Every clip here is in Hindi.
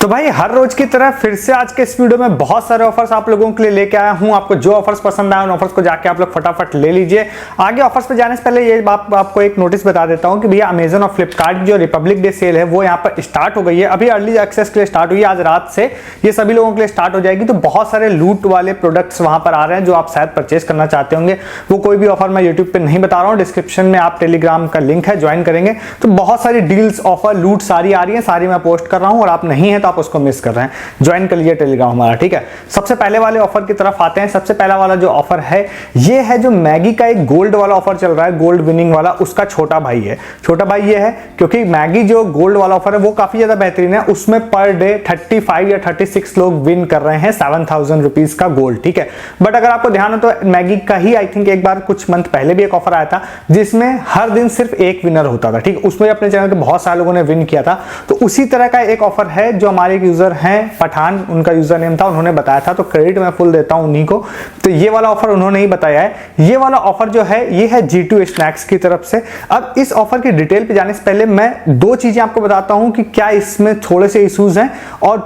तो भाई हर रोज की तरह फिर से आज के इस वीडियो में बहुत सारे ऑफर्स आप लोगों के लिए लेके आया हूं। आपको जो ऑफर्स पसंद आए उन ऑफर्स को जाके आप लोग फटाफट ले लीजिए। आगे ऑफर्स पे जाने से पहले ये आपको एक नोटिस बता देता हूं कि भैया अमेजन और फ्लिपकार्ट की जो रिपब्लिक डे सेल है वो यहाँ पर स्टार्ट हो गई है। अभी अर्ली एक्सेस के लिए स्टार्ट हुई है, आज रात से ये सभी लोगों के लिए स्टार्ट हो जाएगी। तो बहुत सारे लूट वाले प्रोडक्ट्स वहां पर आ रहे हैं जो आप शायद परचेस करना चाहते होंगे। वो कोई भी ऑफर मैं यूट्यूब पर नहीं बता रहा हूँ, डिस्क्रिप्शन में आप टेलीग्राम का लिंक है, ज्वाइन करेंगे तो बहुत सारी डील्स ऑफर लूट सारी आ रही है, सारी मैं पोस्ट कर रहा हूँ और आप नहीं है तो आप उसको मिस कर रहे हैं। ज्वाइन कर लीजिए टेलीग्राम हमारा, ठीक है। सबसे पहले वाले ऑफर की तरफ आते हैं। सबसे पहला वाला जो ऑफर है ये है जो मैगी का एक गोल्ड वाला ऑफर चल रहा है, गोल्ड विनिंग वाला, उसका छोटा भाई है। छोटा भाई ये है क्योंकि मैगी जो गोल्ड वाला ऑफर है वो काफी ज्यादा बेहतरीन है। उसमें पर डे 35 या 36 लोग विन कर रहे हैं 7000 रुपीज का गोल्ड, ठीक है। बट अगर आपको ध्यान हो तो मैगी का ही आई थिंक एक बार कुछ मंथ पहले भी एक ऑफर आया था जिसमें हर दिन सिर्फ एक विनर होता था, ठीक है। उसमें अपने चैनल पे बहुत सारे लोगों ने विन किया था। तो उसी तरह का एक ऑफर है जो हमारे एक यूजर हैं पठान, उनका यूजर नेम था, उन्होंने बताया था, तो क्रेडिट मैं फुल देता हूं उन्हीं को। तो ये वाला ऑफर उन्होंने ही बताया है। ये वाला ऑफर जो है ये है G2 स्नैक्स की तरफ से। अब इस ऑफर की डिटेल पे जाने से पहले मैं दो चीजें आपको बताता हूं कि क्या इसमें थोड़े से इश्यूज हैं और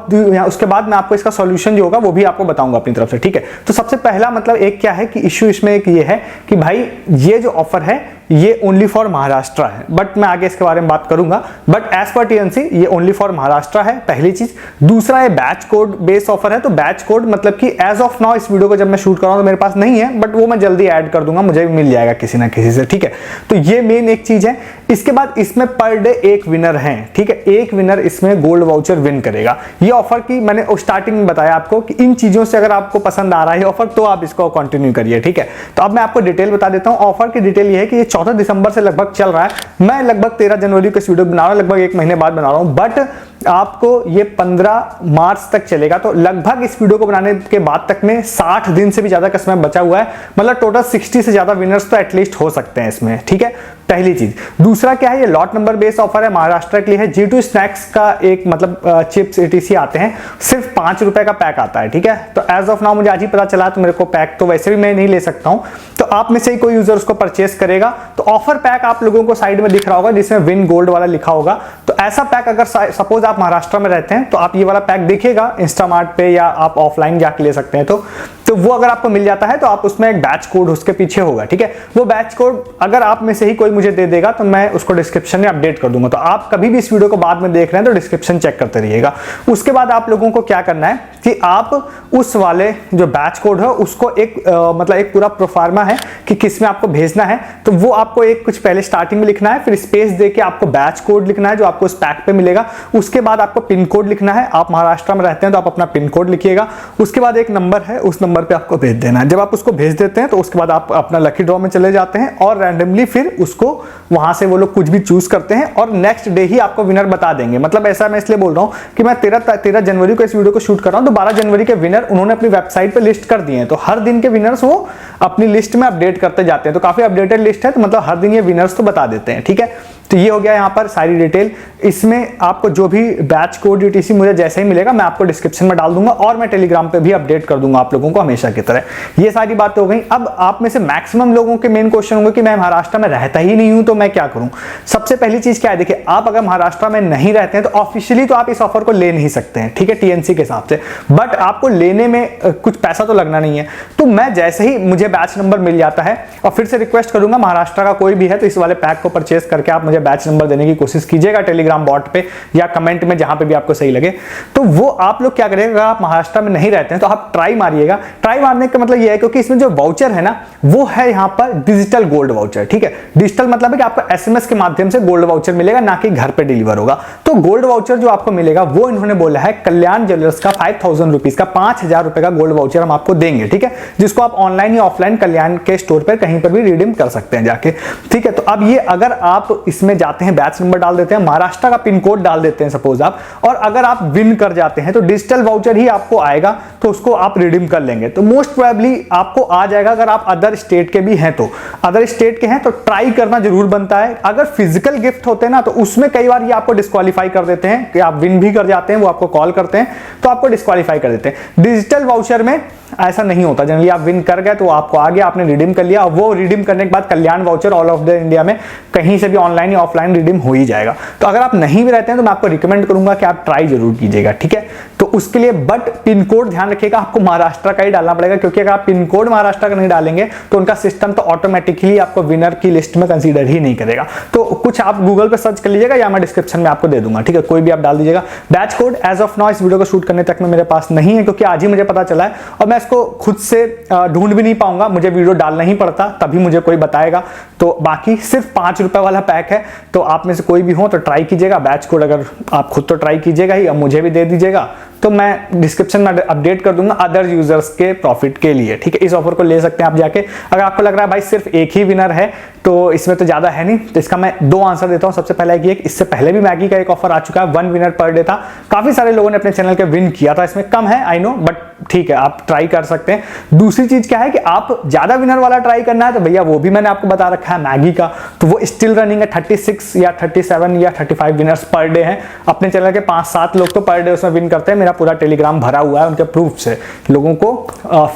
उसके बाद मैं आपको इसका सॉल्यूशन जो होगा वो भी आपको बताऊंगा अपनी तरफ से, ठीक है। तो सबसे पहला मतलब एक क्या है कि इश्यू इसमें एक ये है कि भाई ये जो ऑफर है ये ओनली फॉर महाराष्ट्र है, बट मैं आगे इसके बारे में बात करूंगा। बट एज पर टीएनसी ये ओनली फॉर महाराष्ट्र है, पहली चीज। दूसरा ये बैच कोड बेस्ड ऑफर है। तो बैच कोड मतलब कि एज ऑफ नाउ इस वीडियो को जब मैं शूट कर रहा हूं तो मेरे पास नहीं है, बट वो मैं जल्दी ऐड कर दूंगा, मुझे भी मिल जाएगा किसी ना किसी से, ठीक है। तो ये मेन एक चीज है। इसके बाद इसमें पर डे एक विनर है, ठीक है। एक विनर इसमें गोल्ड वाउचर विन करेगा। ये ऑफर की मैंने स्टार्टिंग में बताया आपको कि इन चीजों से अगर आपको पसंद आ रहा है ऑफर तो आप इसको कंटिन्यू करिए, ठीक है। तो अब मैं आपको डिटेल बता देता हूं। ऑफर की डिटेल ये है कि ये 14 दिसंबर से लगभग चल रहा है। मैं लगभग 13 जनवरी को इस वीडियो बना रहा हूं, लगभग एक महीने बाद बना रहा हूं, बट आपको ये 15 मार्च तक चलेगा। तो लगभग इस वीडियो को बनाने के बाद तक में 60 दिन से भी ज्यादा का समय बचा हुआ है। मतलब टोटल 60 से ज्यादा विनर्स तो एटलीस्ट हो सकते हैं इसमें, ठीक है। पहली चीज। दूसरा क्या है, ये लॉट नंबर बेस्ड ऑफर है, महाराष्ट्र के लिए है। G2 स्नैक्स का एक मतलब चिप्स etc आते हैं, सिर्फ 5 रुपए का पैक आता है, ठीक है। तो एज ऑफ नाउ मुझे आज ही पता चला, तो मेरे को पैक तो वैसे भी मैं नहीं ले सकता हूं। तो आप में से ही कोई यूजर उसको परचेस करेगा तो ऑफर पैक आप लोगों को साइड में दिख रहा होगा जिसमें विन गोल्ड वाला लिखा होगा। तो ऐसा पैक अगर सपोज आप महाराष्ट्र में रहते हैं तो आप ये वाला पैक दिखेगा इंस्टामार्ट पे या आप ऑफलाइन जाके ले सकते हैं। तो वो अगर आपको मिल जाता है तो आप उसमें एक बैच कोड उसके पीछे होगा, ठीक है। वो बैच कोड अगर आप में से ही कोई मुझे दे देगा तो मैं उसको डिस्क्रिप्शन में अपडेट कर दूंगा। तो आप कभी भी इस वीडियो को बाद में देख रहे हैं तो डिस्क्रिप्शन चेक करते रहिएगा। उसके बाद आप लोगों को क्या करना है कि आप उस वाले जो बैच कोड है उसको एक मतलब एक पूरा प्रोफार्मा है कि किस में आपको भेजना है। तो वो आपको एक कुछ पहले स्टार्टिंग में लिखना है, फिर स्पेस देके आपको बैच कोड लिखना है जो आपको उस पैक पे मिलेगा। उसके बाद आपको पिन कोड लिखना है। आप महाराष्ट्र में रहते हैं तो आप अपना पिन कोड लिखिएगा। उसके बाद एक नंबर है, उस नंबर पे आपको भेज देना है। जब आप उसको भेज देते हैं तो उसके बाद आप अपना लकी ड्रॉ में चले जाते हैं और रैंडमली फिर उसको वहां से वो लोग कुछ भी चूज करते हैं और नेक्स्ट डे ही आपको विनर बता देंगे। मतलब ऐसा मैं इसलिए बोल रहा हूं कि मैं 13 जनवरी को इस वीडियो को शूट कर रहा हूं तो 12 जनवरी के विनर उन्होंने अपनी वेबसाइट पे लिस्ट कर दिए हैं। तो हर दिन के विनर्स वो अपनी लिस्ट में अपडेट करते जाते हैं। तो काफी अपडेटेड लिस्ट है, तो मतलब हर दिन ये विनर्स तो बता देते हैं, ठीक है। तो ये हो गया यहाँ पर सारी डिटेल। इसमें आपको जो भी बैच कोड UTC मुझे जैसे ही मिलेगा मैं आपको डिस्क्रिप्शन में डाल दूंगा और मैं टेलीग्राम पे भी अपडेट कर दूंगा आप लोगों को हमेशा की तरह। ये सारी बातें हो गई। अब आप में से मैक्सिमम लोगों के मेन क्वेश्चन होंगे कि मैं महाराष्ट्र में रहता ही नहीं हूं तो मैं क्या करूं। सबसे पहली चीज क्या है, देखिए आप अगर महाराष्ट्र में नहीं रहते हैं तो ऑफिशियली तो आप इस ऑफर को ले नहीं सकते हैं, ठीक है, TNC के हिसाब से। बट आपको लेने में कुछ पैसा तो लगना नहीं है। तो मैं जैसे ही मुझे बैच नंबर मिल जाता है और फिर से रिक्वेस्ट करूंगा महाराष्ट्र का कोई भी है तो इस वाले पैक को परचेस करके आप मुझे बैच नंबर देने की कोशिश कीजिएगा टेलीग्राम बॉट पे या कमेंट में जहां पे भी आपको सही लगे। तो वो आप लोग क्या करेंगे, अगर आप महाराष्ट्र में नहीं रहते हैं तो आप ट्राई मारिएगा। ट्राई मारने का मतलब ये है क्योंकि इसमें जो वाउचर है ना वो है यहाँ पर डिजिटल गोल्ड वाउचर, ठीक है। डिजिटल मतलब है कि आपको SMS के माध्यम से गोल्ड वाउचर मिलेगा, ना कि घर पे डिलीवर होगा। तो गोल्ड वाउचर जो आपको मिलेगा वो इन्होंने बोला है कल्याण ज्वेलर्स का 5000 रुपीज का 5000 रुपए का गोल्ड वाउचर हम आपको देंगे, ठीक है। जिसको आप ऑनलाइन या ऑफलाइन कल्याण के स्टोर पर कहीं पर भी रिडीम कर सकते हैं जाके, ठीक है। तो अब ये अगर आप इसमें जाते हैं बैच नंबर डाल देते हैं, महाराष्ट्र का पिन कोड डाल देते हैं सपोज आप, और अगर आप विन कर जाते हैं तो डिजिटल वाउचर ही आपको आएगा तो उसको आप रिडीम कर लेंगे। तो मोस्ट प्रोबेबली आपको आ जाएगा। अगर आप अदर स्टेट के भी हैं तो अदर स्टेट के हैं तो ट्राई करना जरूर बनता है। अगर फिजिकल फिजिकल गिफ्ट होते हैं ना, तो उसमें कई बार ये आपको डिस्क्वालीफाई कर देते हैं कि आप विन भी कर जाते हैं, वो आपको कॉल करते हैं तो आपको डिस्क्वालीफाई कर देते हैं। डिजिटल वाउचर में ऐसा नहीं होता, जनरली आप विन कर गए तो आपको आ गया, आपने रिडीम कर लिया, और वो रिडीम करने के बाद Kalyan voucher all of the India में कहीं से भी ऑनलाइन या ऑफलाइन रिडीम हो ही जाएगा। तो अगर आप नहीं भी रहते हैं तो मैं आपको रिकमेंड करूंगा कि आप ट्राई जरूर कीजिएगा, ठीक है। तो उसके लिए बट पिन कोड ध्यान रखिएगा, आपको महाराष्ट्र का ही डालना पड़ेगा, क्योंकि अगर आप पिन कोड महाराष्ट्र का नहीं डालेंगे तो उनका सिस्टम तो ऑटोमेटिकली आपको विनर की लिस्ट में कंसीडर ही नहीं करेगा। तो कुछ आप गूगल पे सर्च कर लीजिएगा या मैं डिस्क्रिप्शन में आपको दे दूंगा, ठीक है, कोई भी आप डाल दीजिएगा। Batch code as of now इस वीडियो को शूट करने तक में मेरे पास नहीं है, क्योंकि आज ही मुझे पता चला है और मैं इसको खुद से ढूंढ भी नहीं पाऊंगा, मुझे वीडियो डालना ही पड़ता, तभी मुझे कोई बताएगा। तो बाकी सिर्फ 5 रुपए वाला पैक है, तो आप में से कोई भी हो तो ट्राई कीजिएगा। बैच कोड अगर आप खुद तो ट्राई कीजिएगा ही, अब मुझे भी दे दीजिएगा, तो मैं डिस्क्रिप्शन में अपडेट कर दूंगा अदर यूजर्स के प्रॉफिट के लिए, ठीक है। इस ऑफर को ले सकते हैं आप जाके। अगर आपको लग रहा है भाई सिर्फ एक ही विनर है तो इसमें तो ज्यादा है नहीं, तो इसका मैं 2 आंसर देता हूं। सबसे पहला एक, इससे पहले भी मैगी का एक ऑफर आ चुका है, 1 विनर पर डे था, काफी सारे लोगों ने अपने चैनल के विन किया था, इसमें कम है आई नो, बट ठीक है आप ट्राई कर सकते हैं। दूसरी चीज क्या है कि आप ज्यादा विनर वाला ट्राई करना है तो भैया वो भी मैंने आपको बता रखा है मैगी का, तो वो स्टिल रनिंग है। 36 या 37 या 35 विनर्स पर डे हैं। अपने चैनल के 5-7 लोग तो पर डे उसमें विन करते हैं, मेरा पूरा टेलीग्राम भरा हुआ है उनके प्रूफ से। लोगों को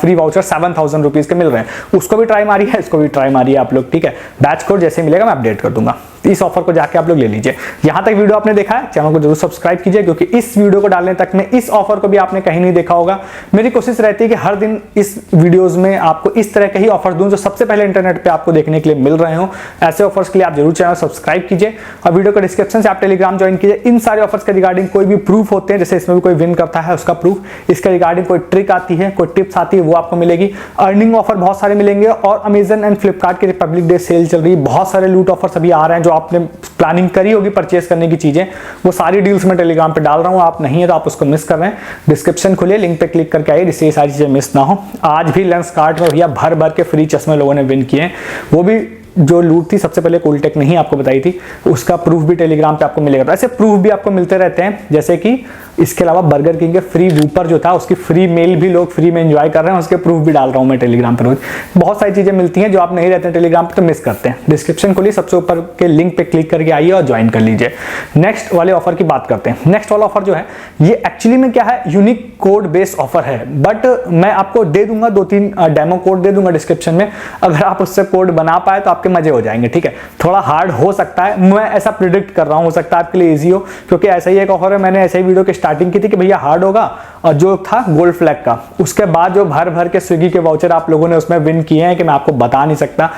फ्री वाउचर 7000 रुपीज के मिल रहे हैं, उसको भी ट्राई मारी है, इसको भी ट्राई मारी है आप लोग, ठीक है। बैच कोड जैसे मिलेगा मैं अपडेट कर दूंगा, इस ऑफर को जाके आप लोग ले लीजिए। यहां तक वीडियो आपने देखा है, चैनल को जरूर सब्सक्राइब कीजिए, क्योंकि इस वीडियो को डालने तक में इस ऑफर को भी आपने कहीं नहीं देखा होगा। मेरी कोशिश रहती है कि हर दिन इस वीडियोस में आपको इस तरह के ही ऑफर दूं जो सबसे पहले इंटरनेट पे आपको देखने के लिए मिल रहे हो। ऐसे ऑफर्स के लिए आप जरूर चैनल सब्सक्राइब कीजिए और वीडियो को डिस्क्रिप्शन से आप टेलीग्राम ज्वाइन कीजिए। इन सारे ऑफर्स के रिगार्डिंग कोई भी प्रूफ होते हैं, जैसे इसमें भी कोई विन करता है उसका प्रूफ, इसके रिगार्डिंग कोई ट्रिक आती है, कोई टिप्स आती है, वो आपको मिलेगी। अर्निंग ऑफर बहुत सारे मिलेंगे, और अमेजन एंड फ्लिपकार्ट की रिपब्लिक डे सेल चल रही है, बहुत सारे लूट ऑफर्स अभी आ रहे हैं जो आपने प्लानिंग करी होगी परचेस करने की चीजें, वो सारी डील्स मैं टेलीग्राम पे डाल रहा हूं। आप नहीं है तो आप उसको मिस कर रहे हैं, डिस्क्रिप्शन खुलिए, लिंक पे क्लिक करके आइए, जिससे ये सारी चीजें मिस ना हो। आज भी लेंस कार्ट में भैया भर भर के फ्री चश्मे लोगों ने विन किए हैं, वो भी जो लूट थी सबसे पहले कूलटेक ने ही आपको बताई थी, उसका प्रूफ भी टेलीग्राम पे आपको मिलेगा। तो ऐसे प्रूफ भी आपको मिलते रहते हैं, जैसे कि इसके अलावा बर्गर किंग के फ्री वूपर जो था उसकी फ्री मेल भी लोग फ्री में एंजॉय कर रहे हैं, उसके प्रूफ भी डाल रहा हूं मैं टेलीग्राम पर रोज। बहुत सारी चीजें मिलती हैं जो आप नहीं रहते हैं टेलीग्राम पे तो मिस करते हैं। डिस्क्रिप्शन खोलिए, सबसे ऊपर के लिंक पे क्लिक करके आइए और ज्वाइन कर लीजिए। नेक्स्ट वाले ऑफर की बात करते हैं। नेक्स्ट वाला ऑफर जो है ये एक्चुअली में क्या है, यूनिक कोड बेस्ड ऑफर है, बट मैं आपको दे दूंगा 2-3 डेमो कोड दे दूंगा डिस्क्रिप्शन में, अगर आप उससे कोड बना पाए तो आपके मजे हो जाएंगे, ठीक है। थोड़ा हार्ड हो सकता है, मैं ऐसा प्रिडिक्ट कर रहा हूं, हो सकता है आपके लिए इजी हो, क्योंकि ऐसा ही एक ऑफर है, मैंने ऐसे ही वीडियो की स्टार्टिंग की थी कि भैया हार्ड होगा, और जो था गोल्ड फ्लैग का, उसके बाद जो भर भर के स्विगी के वाउचर आप लोगों ने उसमें विन किए हैं कि मैं आपको बता नहीं सकता।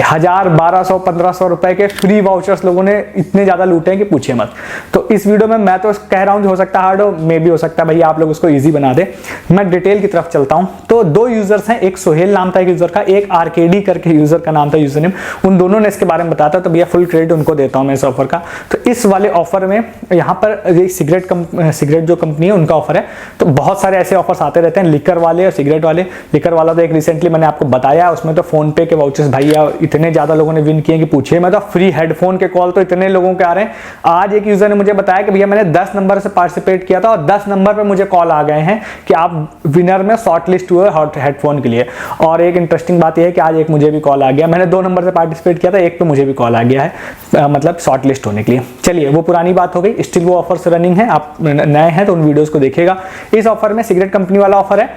1000, 1200, 1500 रुपए के फ्री वाउचर्स लोगों ने इतने ज्यादा लूटे हैं कि पूछिए मत। तो इस वीडियो में मैं तो कह रहा हूं हो सकता है हार्ड हो, मे भी हो सकता है भैया आप लोग उसको इजी बना दे। मैं डिटेल की तरफ चलता हूं। तो 2 यूजर्स हैं, एक सोहेल नाम था एक यूजर का, एक आरकेडी करके यूजर का नाम था यूजर नेम, उन दोनों ने इसके बारे में बताया था, तो भैया फुल क्रेडिट उनको देता हूं मैं इस ऑफर का। तो इस वाले ऑफर में यहाँ पर सिगरेट जो कंपनी है उनका ऑफर है, तो बहुत सारे ऐसे ऑफर्स आते रहते हैं, लिकर वाले और सिगरेट वाले। लिकर वाला तो एक रिसेंटली मैंने आपको बताया, उसमें तो फोन पे के वाउचर्स भैया इतने ज्यादा लोगों ने विन किए कि पूछिए मैं, तो फ्री हेडफोन के कॉल तो इतने लोगों के आ रहे हैं। आज एक यूजर ने मुझे बताया कि भैया मैंने 10 नंबर से पार्टिसिपेट किया था और 10 नंबर पे मुझे कॉल आ गए हैं कि आप विनर में शॉर्ट लिस्ट हुए हेडफोन के लिए। और एक इंटरेस्टिंग बात यह है कि आज एक मुझे भी कॉल आ गया, मैंने 2 नंबर से पार्टिसिपेट किया था, एक पे मुझे भी कॉल आ गया है, मतलब शॉर्ट लिस्ट होने के लिए। चलिए वो पुरानी बात हो गई, स्टिल वो ऑफर्स रनिंग है, आप नए हैं तो उन वीडियोस को देखिएगा। इस ऑफर में सिगरेट कंपनी वाला ऑफर है,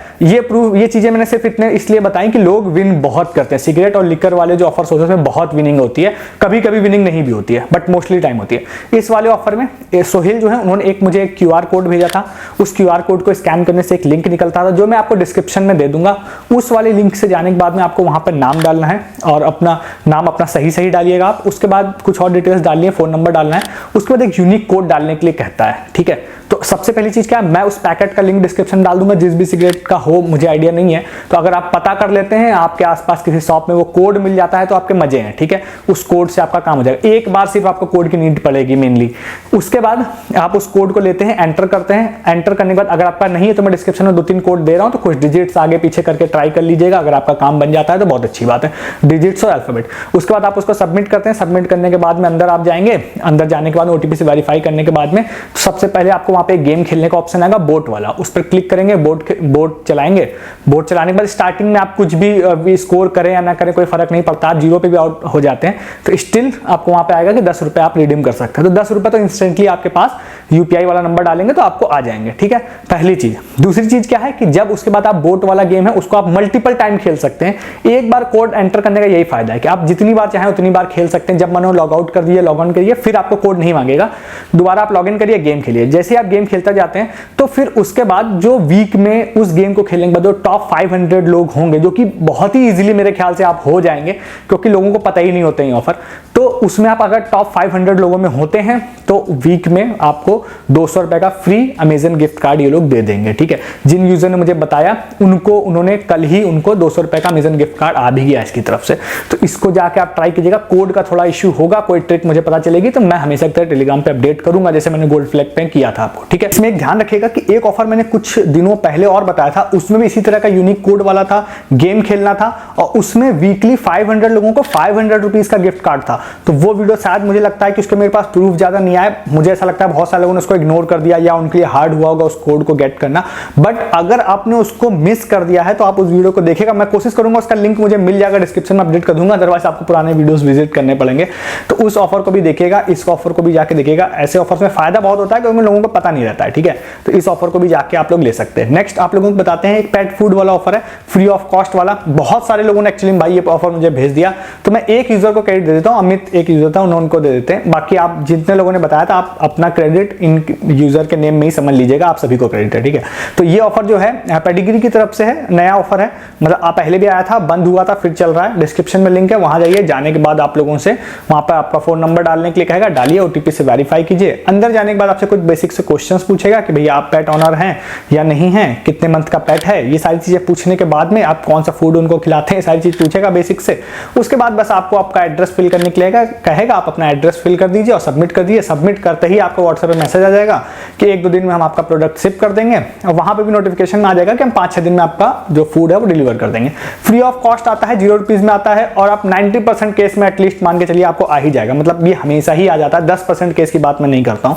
ये चीजें मैंने सिर्फ इतने इसलिए बताई कि लोग विन बहुत करते हैं। सिगरेट और लिकर वाले जो ऑफर्स होते हैं उसमें बहुत विनिंग होती है, कभी कभी विनिंग नहीं भी होती है, बट मोस्टली टाइम होती है। इस वाले ऑफर में सोहेल जो है उन्होंने मुझे एक QR कोड भेजा था, उस QR कोड को स्कैन करने से एक लिंक निकलता था जो मैं आपको डिस्क्रिप्शन में दे दूंगा। उस वाले लिंक से जाने के बाद में आपको वहां पर नाम डालना है और अपना नाम अपना सही डालिएगा आप, उसके बाद कुछ और डिटेल्स डालनी है, फोन नंबर डालना है, उसके बाद एक यूनिक कोड डालने के लिए कहता है, ठीक है। तो सबसे पहली चीज क्या है, मैं उस पैकेट का लिंक डिस्क्रिप्शन डाल दूंगा, जिस भी सिगरेट का हो, मुझे आइडिया नहीं है, तो अगर आप पता कर लेते हैं आपके आसपास किसी शॉप में वो कोड मिल जाता है तो आपके मजे हैं, ठीक है। उस कोड से आपका काम हो जाएगा, एक बार सिर्फ आपको कोड की नीड पड़ेगी मेनली। उसके बाद आप उस कोड को लेते हैं, एंटर करते हैं, एंटर करने के बाद अगर आपका नहीं है तो मैं डिस्क्रिप्शन में 2-3 कोड दे रहा हूं, तो कुछ डिजिट्स आगे पीछे करके ट्राई कर लीजिएगा, अगर आपका काम बन जाता है तो बहुत अच्छी बात है, डिजिट्स और अल्फाबेट। उसके बाद आप उसको सबमिट करते हैं, सबमिट करने के बाद में अंदर आप जाएंगे, अंदर जाने के बाद OTP से वेरीफाई करने के बाद में सबसे पहले आपको वहाँ पे गेम खेलने का ऑप्शन आएगा बोट वाला, उस पर क्लिक करेंगे, बोट चलाएंगे। बोट चलाने के बाद स्टार्टिंग में आप कुछ भी स्कोर करें या ना करें कोई फर्क नहीं पड़ता, आप 0 पे भी आउट हो जाते हैं तो स्टिल आपको वहाँ पे आएगा कि 10 रुपये आप रिडीम कर सकते हैं। तो 10 रुपये तो इंस्टेंटली आपके पास यूपीआई वाला नंबर डालेंगे तो आपको आ जाएंगे, ठीक है, पहली चीज। दूसरी चीज क्या है कि जब उसके बाद आप बोट वाला गेम है उसको आप मल्टीपल टाइम खेल सकते हैं। एक बार कोड एंटर करने का यही फायदा है कि आप जितनी बार चाहें उतनी बार खेल सकते हैं। जब मन हो लॉग आउट कर दिए, लॉग ऑन करिए, फिर आपको कोड नहीं मांगेगा, दोबारा आप लॉग इन करिए, गेम खेलिए। जैसे आप गेम खेलते जाते हैं तो फिर उसके बाद जो वीक में उस गेम को खेलने के बाद जो टॉप 500 लोग होंगे, जो कि बहुत ही इजीली मेरे ख्याल से आप हो जाएंगे क्योंकि लोगों को पता ही नहीं होते हैं ऑफर, तो उसमें आप अगर टॉप 500 लोगों में होते हैं तो वीक में आपको 200 रुपए का फ्री अमेजन गिफ्ट कार्ड ये लोग दे देंगे, ठीक है। जिन यूजर ने मुझे बताया उन्होंने कल ही उनको 200 रुपए का अमेजन गिफ्ट कार्ड आ भी गया इसकी तरफ से। तो इसको जाके आप ट्राई कीजिएगा। कोड का थोड़ा इश्यू होगा, कोई ट्रिक मुझे पता चलेगी तो मैं हमेशा की तरह टेलीग्राम पे अपडेट करूंगा, जैसे मैंने गोल्ड फ्लैग पे किया था आपको, ठीक है। इसमें एक ध्यान रखिएगा कि एक ऑफर मैंने कुछ दिनों पहले और बताया था, उसमें भी इसी तरह का यूनिक कोड वाला था, गेम खेलना था और उसमें वीकली 500 लोगों को 500 रुपीज का गिफ्ट कार्ड था। तो वो वीडियो शायद मुझे लगता है कि उसके मेरे पास प्रूफ ज्यादा नहीं आया, मुझे ऐसा लगता है बहुत सारे लोगों ने उसको इग्नोर कर दिया या उनके लिए हार्ड हुआ होगा उस कोड को गेट करना। बट अगर आपने उसको मिस कर दिया है तो आप उस वीडियो को देखिएगा, मैं कोशिश करूंगा उसका लिंक मुझे मिल जाएगा, डिस्क्रिप्शन में अपडेट कर दूंगा, अदरवाइज आपको पुराने वीडियोस विजिट करने पड़ेंगे। तो उस ऑफर को भी देखिएगा, इस ऑफर को भी जाके देखिएगा। ऐसे ऑफर्स में फायदा बहुत होता है क्योंकि लोगों को पता नहीं रहता है, ठीक है। तो इस ऑफर को भी जाके आप लोग ले सकते हैं। नेक्स्ट आप लोगों को बताते हैं एक पेट फूड वाला ऑफर है, फ्री ऑफ कॉस्ट वाला। बहुत सारे लोगों ने एक्चुअली भाई ये ऑफर मुझे भेज दिया, तो मैं एक यूजर को क्रेडिट दे देता हूं, अमित एक यूजर था, उनको दे देते हैं। बाकी आप जितने लोगों ने बताया था आप अपना क्रेडिट इन यूजर के नेम में ही समझ लीजिएगा, आप सभी को क्रेडिट है, ठीक है। तो ये ऑफर जो है पेडिग्री की तरफ से है, नया ऑफर है, मतलब आप पहले भी आया था, बंद हुआ था, फिर चल रहा है। डिस्क्रिप्शन में लिंक है, वहां जाइए, जाने के बाद आप लोगों से वहां पर आपका फोन नंबर डालने के लिए कहेगा, डालिए, ओटीपी से वेरीफाई कीजिए। अंदर जाने के बाद आपसे कुछ बेसिक से क्वेश्चंस पूछेगा कि भैया आप पेट ऑनर हैं या नहीं हैं, कितने मंथ का पेट है, ये सारी चीजें पूछने के बाद में आप कौन सा फूड उनको खिलाते हैं, सारी चीज पूछेगा बेसिक से। उसके बाद बस आपको आपका एड्रेस फिल करने के लिए कहेगा, आप अपना एड्रेस फिल कर दीजिए और सबमिट कर दीजिए। सबमिट करते ही आपको व्हाट्सएप पे मैसेज आ जाएगा कि 1-2 दिन में हम आपका प्रोडक्ट शिप कर देंगे, और वहां पे भी नोटिफिकेशन में आ जाएगा कि हम 5-6 दिन में आपका जो फूड है वो डिलीवर कर देंगे। फ्री ऑफ कॉस्ट आता है, 0 रुपीज में आता है, और आप 90% केस में एटलीस्ट मान के चलिए आपको आ ही जाएगा, मतलब ये हमेशा ही आ जाता है, 10% केस की बात मैं नहीं करता हूं,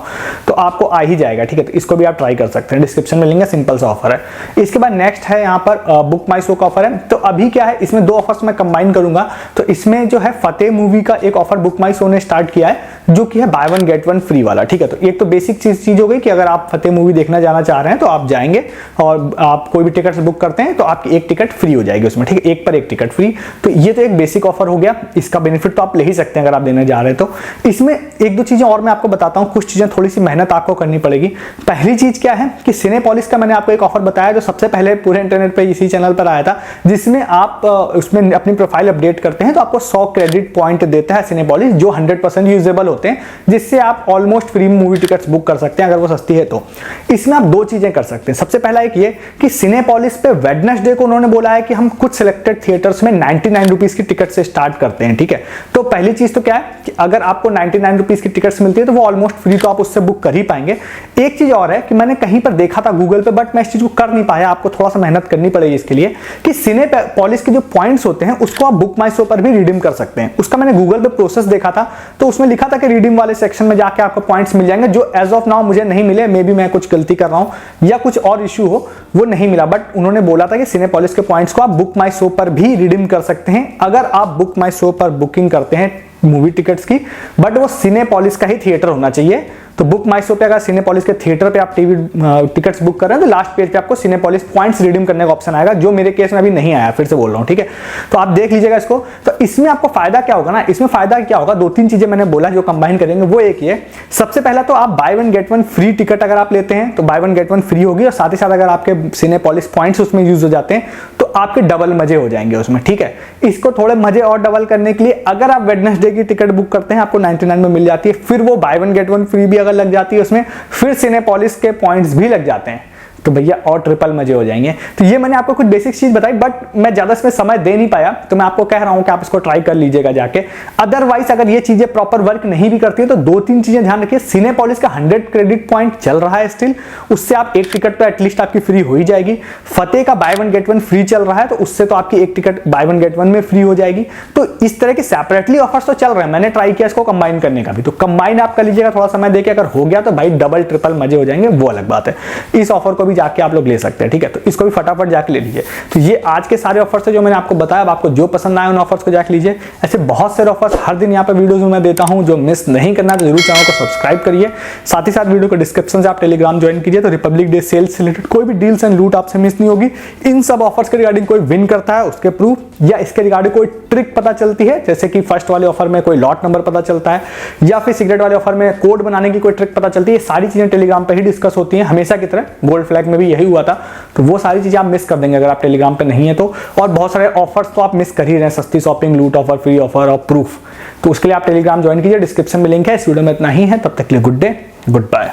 तो आपको आ ही जाएगा, ठीक है। तो इसको भी आप ट्राई कर सकते हैं, डिस्क्रिप्शन में लिंक है, सिंपल सा ऑफर है। इसके बाद नेक्स्ट है यहाँ पर बुक माई शो का ऑफर है। तो अभी क्या है, इसमें 2 ऑफर्स मैं कंबाइन करूंगा। तो इसमें जो है फतेह मूवी का एक ऑफर बुक माई शो ने स्टार्ट किया है, जो कि है बाय 1 गेट 1 फ्री वाला, ठीक है। तो एक तो बेसिक चीज हो गई कि अगर आप फतेह मूवी देखना जाना चाह रहे हैं तो आप जाएंगे और आप कोई भी टिकट बुक करते हैं तो आपकी एक टिकट फ्री हो जाएगी उसमें, ठीक है, एक पर एक टिकट फ्री। तो ये तो एक बेसिक ऑफर हो गया, इसका बेनिफिट तो आप ले ही सकते हैं अगर आप देने जा रहे हैं तो। इसमें 1-2 चीजें और मैं आपको बताता हूं, कुछ चीजें थोड़ी सी मेहनत आपको करनी पड़ेगी। पहली चीज क्या है कि सिनेपोलिस का मैंने आपको एक ऑफर बताया जो सबसे पहले पूरे इंटरनेट पे इसी चैनल पर आया था, जिसमें आप उसमें अपनी प्रोफाइल अपडेट करते हैं तो आपको 100 क्रेडिट पॉइंट देता है सिनेपोलिस, जो 100% यूजेबल होते हैं, जिससे आप almost free movie tickets book कर सकते हैं अगर वो सस्ती है तो। इसमें आप 2 चीजें कर सकते हैं। सबसे पहला एक ये कि सिनेपोलिस पे वेडनेसडे को उन्होंने बोला है कि हम कुछ सिलेक्टेड थिएटर्स में 99 रुपीज की टिकट से स्टार्ट करते हैं, ठीक है। तो पहली चीज तो क्या है कि अगर आपको 99 रुपीज की टिकट्स मिलती है तो वो ऑलमोस्ट फ्री, तो आप उससे बुक कर ही पाएंगे। एक चीज और है कि मैंने कहीं पर देखा था गूगल पे, बट मैं इस चीज को कर नहीं पाया, आपको थोड़ा सा मेहनत करनी पड़ेगी इसके लिए, कि सिनेपोलिस के जो पॉइंट्स होते हैं उसको आप बुक माई शो पर भी रिडीम कर सकते हैं। उसका मैंने गूगल पे प्रोसेस देखा था, तो उसमें लिखा था कि रिडीम वाले सेक्शन में जाके आपको पॉइंट्स मिल जाएंगे, जो एज ऑफ नाउ मुझे नहीं मिले। मे बी मैं कुछ गलती कर रहा हूं या कुछ और इश्यू हो, वो नहीं मिला, बट उन्होंने बोला था कि सिनेपोलिस के पॉइंट्स को आप बुक माई शो पर भी रिडीम कर सकते हैं अगर आप बुक माई शो पर बुकिंग करते हैं मूवी टिकट्स की, बट वो सिनेपोलिस का ही थिएटर होना चाहिए। तो बुक माई शो पे अगर सिनेपोलिस के थिएटर पे आप टीवी टिकट्स बुक कर रहे हैं तो लास्ट पेज पे आपको सिनेपोलिस पॉइंट्स रिडीम करने का ऑप्शन आएगा, जो मेरे केस में अभी नहीं आया, फिर से बोल रहा हूं, ठीक है। तो आप देख लीजिएगा इसको। तो इसमें आपको फायदा क्या होगा ना, इसमें फायदा क्या होगा, 2-3 चीजें मैंने बोला जो कंबाइन करेंगे, वो एक ये। सबसे पहला तो आप बाय 1 गेट 1 फ्री टिकट अगर आप लेते हैं तो बाय 1 गेट 1 फ्री होगी, और साथ ही साथ अगर आपके सिनेपोलिस पॉइंट्स उसमें यूज हो जाते हैं तो आपके डबल मजे हो जाएंगे उसमें, ठीक है। इसको थोड़े मजे और डबल करने के लिए अगर आप वेडनेसडे की टिकट बुक करते हैं आपको 99 में मिल जाती है, फिर वो बाय 1 गेट 1 फ्री भी अगर लग जाती है उसमें, फिर सिनेपोलिस के पॉइंट्स भी लग जाते हैं, तो भैया और ट्रिपल मजे हो जाएंगे। तो ये मैंने आपको कुछ बेसिक चीज बताई, बट मैं ज्यादा इसमें समय दे नहीं पाया, तो मैं आपको कह रहा हूं कि आप इसको ट्राई कर लीजिएगा जाके। अदरवाइज अगर ये चीजें प्रॉपर वर्क नहीं भी करती है तो 2-3 चीजें ध्यान रखिए। सिनेपोलिस का 100 क्रेडिट पॉइंट चल रहा है स्टिल, उससे आप एक टिकट तो एटलीस्ट आपकी फ्री हो ही जाएगी। फतेह का by one get one free चल रहा है, तो उससे तो आपकी एक ticket by one get one में फ्री हो जाएगी। तो इस तरह के सेपरेटली ऑफर्स तो चल रहे हैं, मैंने ट्राई किया इसको कंबाइन करने का भी, तो कंबाइन आप कर लीजिएगा थोड़ा समय देके। अगर हो गया तो भाई डबल ट्रिपल मजे हो जाएंगे, वो अलग बात है। इस ऑफर को भी जाके आप लोग ले सकते हैं, ठीक है। तो इसको भी फटाफट जाके ले लीजिए। तो ये आज के सारे ऑफर्स जो मैंने आपको बताया, अब आपको जो पसंद आए उन ऑफर्स को जाके लीजिए। ऐसे बहुत सारे ऑफर्स हर दिन यहाँ पे वीडियोस में मैं देता हूँ, जो मिस नहीं करना तो जरूर चैनल को सब्सक्राइब करिए। साथ ही साथ वीडियो को डिस्क्रिप्शन से आप टेलीग्राम ज्वाइन कीजिए, तो रिपब्लिक डे सेल से रिलेटेड कोई भी डील्स एंड लूट आपसे मिस नहीं होगी। इन सब ऑफर्स के रिगार्डिंग कोई विन करता है उसके प्रूफ, या इसके रिगार्डिंग कोई ट्रिक पता चलती है, जैसे कि फर्स्ट वाले ऑफर में कोई लॉट नंबर पता चलता है, या फिर सीक्रेट वाले ऑफर में कोड बनाने की कोई ट्रिक पता चलती है, सारी चीजें टेलीग्राम पे ही डिस्कस होती हैं हमेशा की तरह। गोल्ड फ्लैग में भी यही हुआ था, तो वो सारी चीजें आप मिस कर देंगे अगर आप टेलीग्राम पे नहीं है तो। और बहुत सारे ऑफर्स तो आप मिस कर ही रहे हैं, सस्ती शॉपिंग, लूट ऑफर, फ्री ऑफर और प्रूफ। तो उसके लिए आप टेलीग्राम ज्वाइन कीजिए, डिस्क्रिप्शन में लिंक है। इस वीडियो में इतना ही है, तब तक के लिए गुड डे, गुड बाय।